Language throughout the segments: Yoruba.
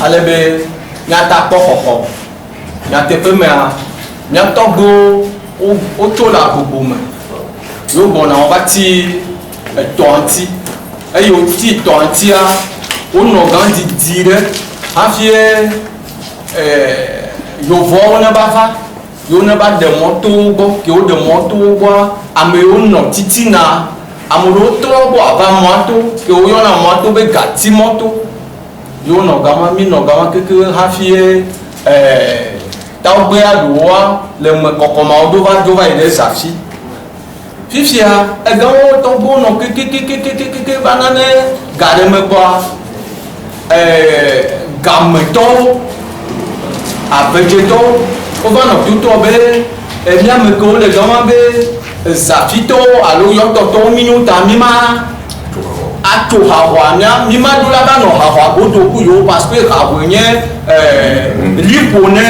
ale be nyata kpɔ xɔxɔ nyateƒe mea miatɔgbewo wotso le agbogbo me yewo gbɔna wo va ti etɔ ŋuti eye woti tɔ ŋutia wonɔ gã didi ɖe hafi yovoawo ne va va yewo ne va ɖe mɔto wo gbɔ ke wo ɖe mɔto wo gbɔa ame yiwo nɔ titina ame ɖewo trɔ gbɔ ava mɔto ke woyɔna mɔto be gati mɔto yewo nɔ gama mi nɔ gama keke hafi tawgbea ɖewoa le me kɔkɔmawo do va yi ɖe zafi fifia egawo tɔgbewo nɔ kekekekekeke vana ne ga ɖe me gbɔa gametɔwo avedzetɔwo wova nɔ tutɔ be miame kewo le gama be zafitɔwo alo yɔtɔtɔwo mi nyo ta mi ma atso haxɔa mi ma do la va nɔ haxɔa godo ku yewo parce que haxɔe nye liƒo ne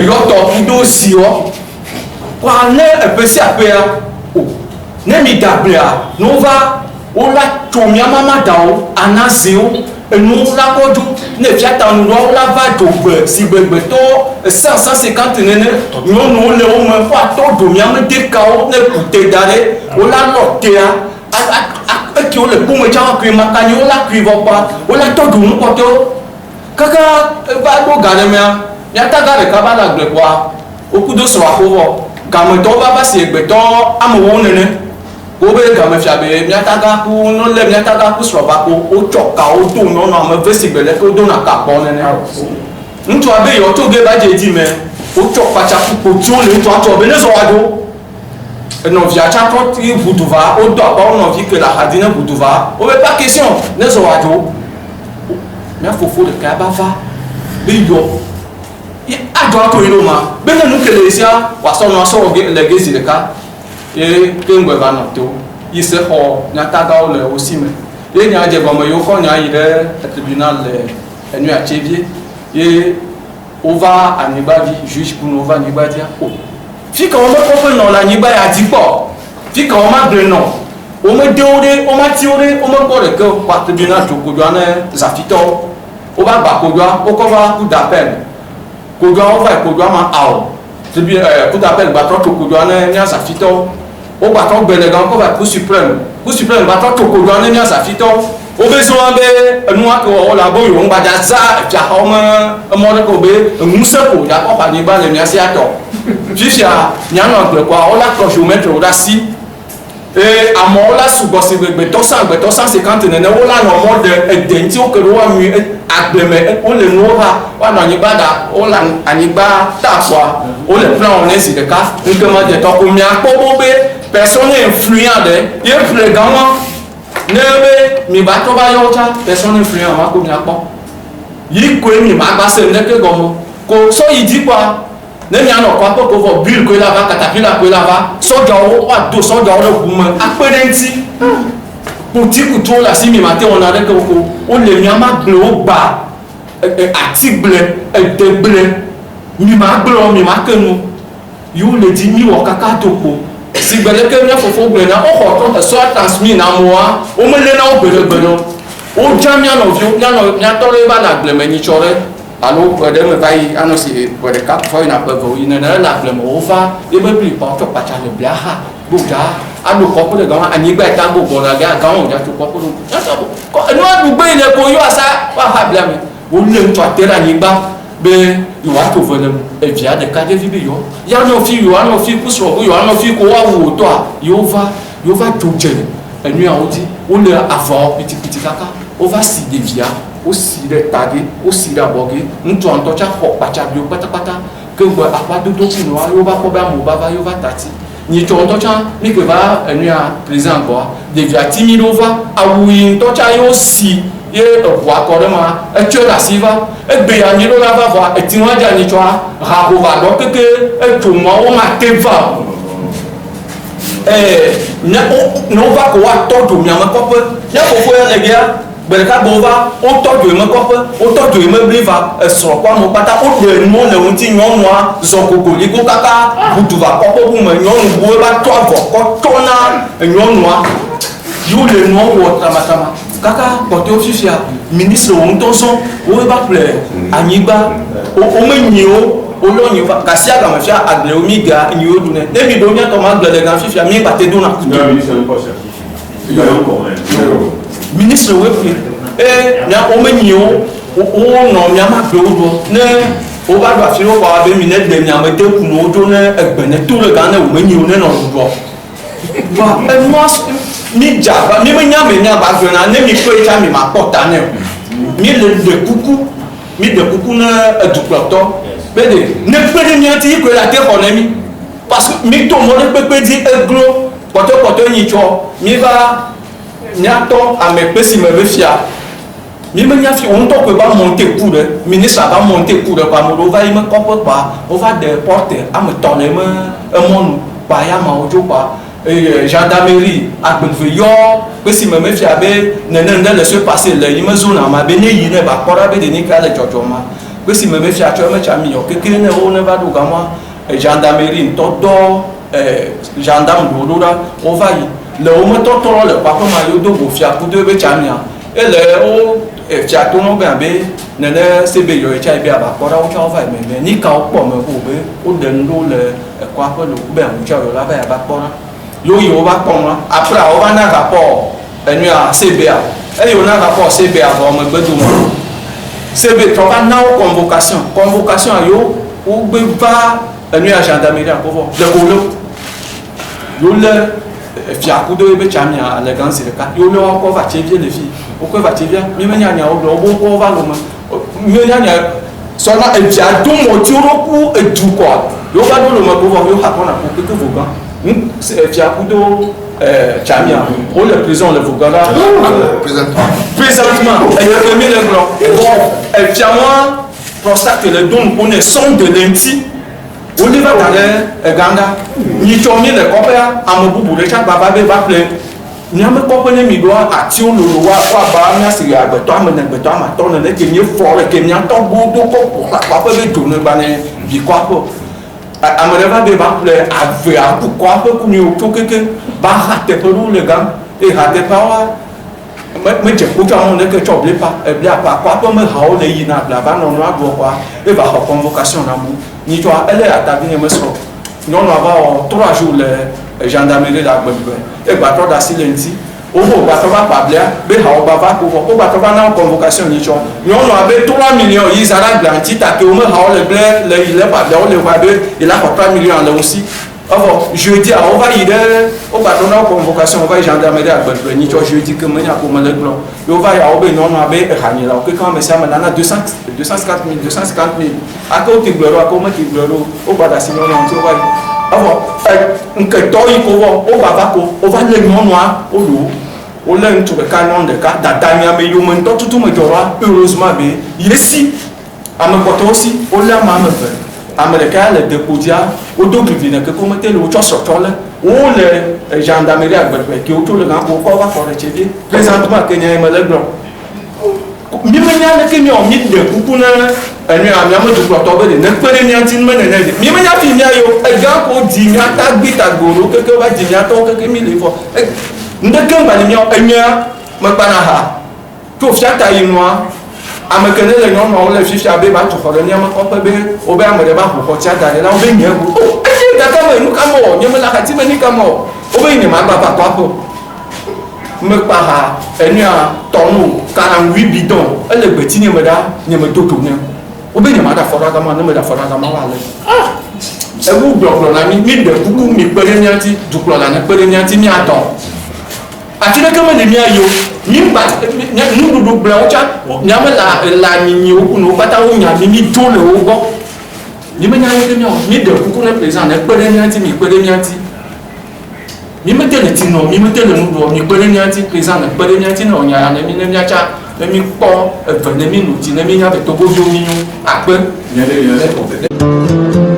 yɔtɔ kudo siwɔ kwa ne eƒe sia ƒea o ne mi dablea ne wova wola tso mia mama dawo anazewo enu la kɔdzo ne fiata nuɖoa wola va dzogbe si gbegbetɔ 150 nene nyɔnuwo le wo me kó atɔ do miame dekawo ne kute da ɖe wola lɔ tea eke wo le kpume tsã kui makanyi wola kui vɔ kpa wola tɔ do nukɔtɔwo kaka va ɖo ga ɖe mea miata ga ɖeka va le agble kpɔa wokudo srɔ̃a ƒovɔ gametɔwo va si egbetɔ amewo nene wobe gamefia be miata ga ku nole miata ga ku srɔ̃ va ko wotsɔ kawo do nyɔnu ame ve si gbe leke wodona ka kpɔ nene ŋutsua be yewoatso ge va dze dzi me wotsɔ kpatsa kpotio le ŋutsua tsɔ be ne zɔ wa do nɔvia tsa trɔ ti ʋuduva wodo akpa wo nɔvi ke le axadzi ne ʋuduva wobe pas question ne zɔ wa do mia fofo ɖeka ba va be yɔ adzɔ ato yi ɖo ma be ne nu ke le sia wòasɔ nɔ asɔ le ge zi ɖeka ye ke ŋgbe va nɔ to yi se xɔ nyatagawo le wo si me ye nya dze gɔme yewo kɔ nya yi ɖe tribunal le enua tse vie ye wova anyigbavi juge kunu wova anyigbavia o fi ka wome kɔƒe nɔ le anyigba ya dzi kpɔ fi ka wome agble nɔ wome de wo ɖe wome ati wo ɖe wome kpɔ ɖeke kpa tribunal tso kodzoa ne zafitɔwo wova gba kodzoa wokɔ va coup d'appel kodzoa wova yi kodzoa ma awɔ coup d'appel gbatɔ tso kodzoa ne mia zafitɔwo wo gbatɔ gbe le gã wokɔ va yi coup suprême gbatɔ tso kodzoa ne mia zafitɔwo wobe zɔn be enua ke wɔ le abo yewo ŋgbadza za efiaxɔ me emɔ ɖe ko be ŋusẽ ko dzakɔ xɔ anyigba le mia si atɔ fifia mianɔ agble kɔa wola kɔ géomètre wo ɖe asi eye amewo la sugbɔ si gbetɔ 150 nene wola nɔ mɔ ɖe ede ŋuti wo ke ɖe woamui agble me wole nuwo va woanɔ anyigba ɖa wole anyigba ta kɔa wole plan wɔ ne zi ɖeka ŋkeme detɔ ko miakpɔ bo be personne influent ɖe ye ƒle gama ne be mi ba trɔ va yɔ tsa personne influent ma ko miakpɔ yi koe mi ma gba se neke gɔme ko so yi dzi kɔa ne mianɔ kɔ akpɔ ko fɔ bill koe la va katapila koe la va sɔdzawo woado sɔdzawo ɖe ʋu me akpe ɖe ŋuti kutikutuwo le asi mi ma te wɔna ɖeke ko wole miama agblewo gba atigble edegble mi ma gblɔ mi ma ke nu yiwo le dzi mi wɔ kaka do kpo si gbe leke mia fofo gble na woxɔ esɔa transmis na amewoa womele na wo gbeɖegbe no wodza mia nɔviwo miatɔ ɖe va le agbleme nyitsɔ ɖe alo ƒe ɖe me va yi anɔ si ƒe ɖeka fɔ yina ƒe eve yina ne le agbleme wova ebe bli kpa wotsɔ kpatsa le blia xa gbodza aɖo kɔƒe ɖe gama anyigba yi ta gbɔna ge agawo wòdza tso kɔƒe ɖo enua ɖugbe yi ne ko yɔ asa woaha blia me wolé ŋutsua te ɖe anyigba be yewoato ve le evia ɖeka ɖevi be yewoanɔ fi kusrɔ̃ be yewoanɔ fi ko woawu wòtɔa yewova dzo dze enuyawo dzi wole avɔwo pitipiti kaka wova si ɖevia wosi ɖe ta ge wosi ɖe abɔ ge ŋutsua ŋutɔ tsa xɔ kpatsaviwo kpatakpata ke ŋgbe aƒadodo kunɔa yewova kpɔ be amewo va yewova tati ni tontocha mi que va enia président quoi devia timidova awi tocha yo si ye wa korema e tiola siva e be ya ni lo la va voir e tinwa ja ni twa ra ko va do keke e to mo o ma teva no va ko wa to do mi ama ko pe ya ko fo ya le dia Belka bova o to do me kope o to do me bliva so kwa mo pata o de mo le unti nyonwa zokoko ligo kaka butuva kope bu me nyonu bu ba to avo ko tona nyonwa yo le no wo tamatama kaka porte officiel ministre on tonson o ba ple anyiba o me nyo o lo nyo kasia ga mafia agle omiga nyo dune e mi do mi to ma gle ga fifia mi ba te do na ministre wepi na omenyo o no mi ama gbe odo ne o ba do afiro kwa be mi ne de mi amete ku no odo ne egbene to le ga na omenyo ne no do ba e mo mi ja ba mi me nya ba gbe na ne mi pe cha mi ma pota ne mi le de kuku na edukloto be de ne pe de mi anti ko la te ko ne mi parce que mi to mo le pe di eglo poto ni cho mi va Niato a mes petits me refia. Mi me niafi on to que va monter coup de ministre va monter coup de pas mo va me comporte pas on va de porter à me donner me mon pas ya ma ojo pas gendarmerie a be yo petits me refia be nene le se passer le il me zone ma be ne yine ba pora be de ni ka le jojo ma petits me refia cho me chami yo que ne o ne va do gama gendarmerie to do gendarme do là on va le homme totoro le papa mayo do go fia ku do be chamia e le o fia to no ga be nene se be yo e chai be aba ko ra o cha o vai me ni ka o po me ko be o de ndo le kwa ko lo ku be an cha yo la ba ba ko ra yo yo ba ko ma après o ba na rapport enu a CBA e yo na rapport CBA ba mo gbe do mo CB to ba na convocation yo o gbe ba enu a gendarmerie a ko vo le ko lo yo le fia kudo ebe chamia elegance le ka yo lo ko va chevie les filles pourquoi va chevie mi me nya o lo bo ko va lo mi nya so na e fia do mo ti ro ku e du ko yo ba do lo mo ko yo ha ko na ko ke vogan fia kudo chamia o le président le vogan là présentement et le mi le gros bon e fia moi prostate le don on est son de lenti Oliva tale ganga ni chomi le kopea amobubu le cha baba be ba ple ni ame kopene mi do ati o lo wa ba mi asiri agbeto ama to ne ke ni fo le ke ni to godo ko ko pa be do ne ba ne bi kwa ko amereva be ba ple ave a ku kwa ko ku ni o to keke ba ha te pelu le gam e ha te pa wa me je ku ta on ne ke choble pa e bia pa kwa ko me ha o le yi na bla ba no no agbo kwa e ba ho convocation na mu ni toi elle est à ta vie me so non on va 3 jours les gendarmerie la gbegbe e gba to da silenti o bo gba to ba pablia be ha o ba va ko o gba to ba na convocation ni toi non on avait 3 millions ils ara garanti ta que o me ha o le ble le il est pablia o le va be il a 3 millions là aussi avant jeudi on va y o gba to na convocation on va gendarmerie la gbegbe ni toi jeudi que me na ko me le glo yo va ya o be non on avait hani la o que quand me ça me na 250 000 à côté de gloire, comment tu gloire au bas d'assis non on va avoir un que toi il faut au bas on va le nom noir au loup au lin tout le canon de cas d'Adamia mais yo men tout me dora heureusement mais il est si à me porter aussi au la maman fait américain le dépodia au double vient que comment tu le tu sortir là ou le gendarmerie à Belfort qui autour le grand pourquoi va faire le chevalier présentement que n'y a le blanc mi me nya le ke mi o mi de kuku na enu a mi amodu ko to be de ne pere mi antin me ne ne mi me nya fi mi ayo e ga ko di mi ata gbi ta goro keke ba di mi ata o keke mi le fo nde ke ba ni mi o enya me pa na ha to fi ata yi noa amekene le nyon no le fi fi abe ba to ko le ni am ko pe be o be amede ba ko ti ata le na o be nye bu o e ga ka me nu ka mo nye me la ka ti me ni ka mo o be ni ma ba pa ko me para enu a tonu 48 bidons elle le petit ni me da ni me to tourner o be ni ma da fora ga ma ni me da fora ga ma wa le e wu bloklo na mi de kuku mi pere nyanti duklo la na pere nyanti mi ato ati de kama de mi ayo mi ba nu du bla o cha nya me la ni o ku no bata o nya mi to le o go ni me nya de mi o mi de kuku na président na pere nyanti mi pere nyanti mi me te le ti no mi me te le nu do mi pe le nya ti président ne pe le nya ti no nya ne mi ne nya cha ne mi po e ve ne mi nu ti ne mi nya be to bo yo mi nu a pe Il y a des